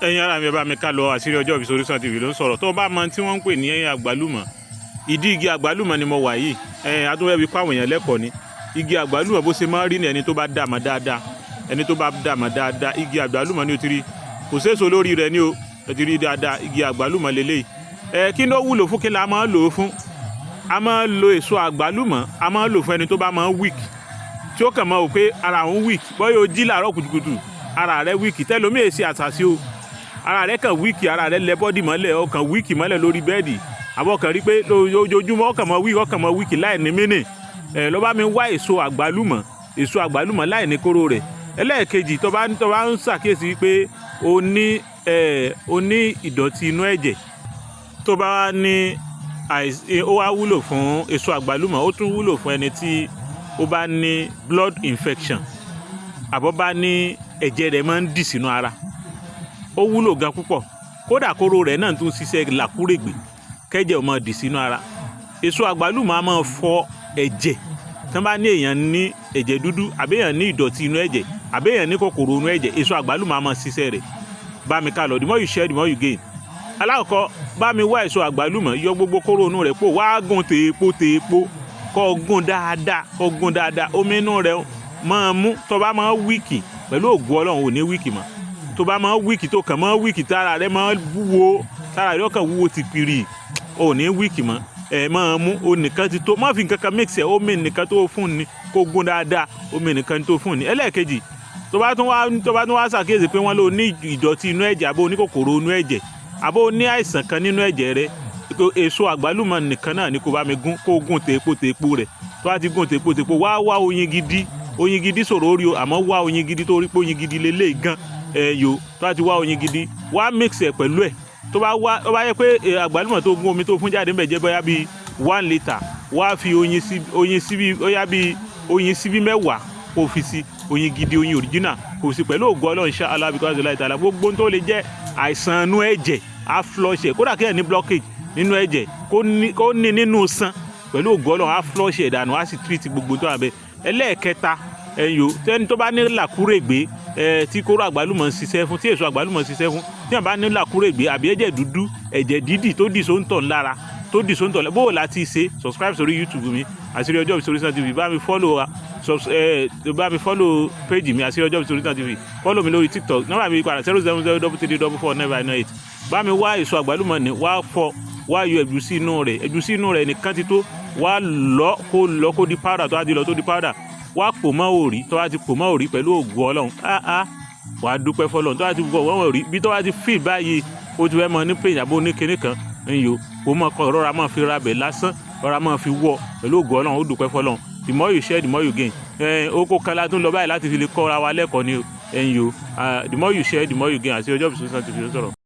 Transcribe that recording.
ẹ̀yin ará mi ẹ bá mi ká lọ àṣírí ọjọ́ ìbí Orísun TV ló ń sọ̀rọ̀ tó bá mọ tí wọ́n ń pè ní àgbálùmọ̀ ìdí igi àgbálùmọ̀ ni mo wà yìí adúnwẹ́bí pàwọn èèyàn lẹ́kọ̀ọ́ ni igi àgbálùmọ̀ bó ṣe máa ń rí ní ẹni tó bá dàmọ̀ dáadáa igi àgbálùmọ̀ ni o ti rí kò séso lórí rẹ̀ ni o ti rí dáadáa igi àgbálùmọ̀ lélẹ́yìí kí ló wúlò fún kí la máa ń lò ó fún a máa ń lo èso àgbálùmọ̀ a máa ń lò fún ẹni tó bá máa ń weak tí ó kàn máa wò pé ara òun weak bóyá o jí làárọ̀ kùtùkùtù ara rẹ̀ weak tẹ́lómi èsì àṣàṣì o ara rẹ̀ kàn wíìkì ara rẹ̀ lẹ bọ́dì mọ́lẹ̀ ọkàn wíìkì mọ́lẹ̀ lórí bẹ́ẹ̀dì àbọ̀kàn rí pé ojoojúmọ́ ọkàn mọ́ wíìkì láì ní mínì ló bá mi wá èso àgbálùmọ̀ láì ní kóró rẹ̀ ẹlẹ́ẹ̀kejì tó bá ń ṣàkíyèsí pé o ní ìdọ̀tí inú ẹ̀jẹ̀ tó bá wá ní ó wá wúlò fún èso àgbálùmọ̀ ó tún wúlò fún ẹni tí ó bá ní blood infection àbọ̀ bá ní ẹ̀jẹ̀ rẹ̀ máa ń dì sínú ara ó wúlò gan púpọ̀ kódà kóró rẹ̀ náà tún ṣiṣẹ́ làkúrègbè kẹ́jẹ̀ ó máa dì sínú ara èso àgbálùmọ̀ á máa fọ ẹ̀jẹ̀ tí wọ́n bá ní èèyàn ní ẹ̀jẹ̀ dúdú àbí èèyàn ní ìdọ̀tí inú ẹ̀jẹ̀ àbí èèyàn ní kòkòrò inú ẹ̀jẹ̀ èso àgbálùmọ̀ á máa ṣiṣẹ́ rẹ̀ bá mi ká lọ the more you share the more you gain alákọ̀ọ́kọ́ bá mi wá èso àgbálùmọ̀ yọ gbogbo kóró inú rẹ̀ pò wá gún tèèpo kó gún dáadáa omi inú rẹ̀ máa mú tó bá máa wíìkì pẹ̀lú ògùn Ọlọ́run ò ní wíìkì mọ́ tó bá máa wíìkì tó kàn máa wíìkì tára rẹ máa wúwo tára rẹ ọkàn wúwo ti piri ò ní wíìkì mọ́ máa mú o nìkan ti tó má fi nǹkan kan mix ẹ̀ omi nìkan tó fún ni kó gún dáadáa omi nìkan tó fún ni ẹlẹ́ẹ̀kejì tó bá tún wá ṣàkíyèsí pé wọ́n lò ní ìdọ̀tí inú ẹ̀jẹ̀ àbó oníkòkòrò inú ẹ̀jẹ̀ àbó ní àìsàn kan nínú ẹ̀jẹ̀ rẹ èso àgbálùmọ̀ nìkan náà ni kó bá mi gún kó gún tèèpo rẹ̀ tó bá ti gún tèèpo wá oyin gidi sọ̀rọ̀ orí o àmọ́ wá oyin gidi tó rí pé oyin gidi lélẹ́yìí gan tó bá ti wá oyin gidi wá mix ẹ̀ pẹ̀lú ẹ̀ tó bá yẹ pé àgbálùmọ̀ tó gún omi tó fún jáde ń bẹ̀ jẹ́ bóyá bíi 1 litre wá fi oyin síbí bóyá bíi oyin síbí 10 kó fi sí oyin gidi oyin original kò sí pẹ̀lú ògo Ọlọ́run insha Allah because láì tààlà gbogbo tó lè jẹ́ àìsàn inú ẹ̀jẹ̀ á flush ẹ̀ kódà kéèyàn ní blockage nínú ẹ̀jẹ̀ kó ní nínú san pẹ̀lú ògo Ọlọ́run á flush ẹ̀ dànù á sì treat gbogbo tó wà bẹ́ẹ̀ ẹlẹ́ẹ̀kẹta tẹ́ni tó bá ní làkúrègbé tí kóró àgbálùmọ̀ ń ṣiṣẹ́ fún tí èso àgbálùmọ̀ ń ṣiṣẹ́ fún tí wọ́n bá ní làkúrègbé àbí ẹ̀jẹ̀ dúdú ẹ̀jẹ̀ dídì tó dì sóńtọ̀ lára bó o láti ṣe subscribe sórí YouTube mi àṣírí ọjọ́ ìbí Orísun TV bá mi follow page mi àṣírí ọjọ́ ìbí Orísun TV follow mi lórí TikTok nọ́mbà mi padà 07033444998 bá mi wá èso àgbálùmọ̀ ní wá yọ ẹ̀gúsí inú rẹ̀ nìkan ti tó wá lọ kó di powder tó á di lọ tó di powder wá pò mọ́ òrí tó bá ti pò mọ́ òrí pẹ̀lú ògùn Ọlọ́run wàá dúpẹ́ fọlọ́run tó bá ti pò mọ́ òrí bí tó bá ti feel báyìí ó ti fẹ́ mọ ní pain àbó ní kinní kan ẹ̀yìn o mọ̀ kọ́ rọra máa fi rabẹ̀ lásán rọra máa fi wọ̀ pẹ̀lú ògùn Ọlọ́run ó dúpẹ́ fọlọ́run the more you share the more you gain oko kan la tún lọ báyìí láti fi lè kọ́ra wa lẹ́kọ̀ọ́ ni ẹ̀yìn o the more you share the more you gain àti ọjọ́ ìbísí Orísun TV sọ̀rọ̀.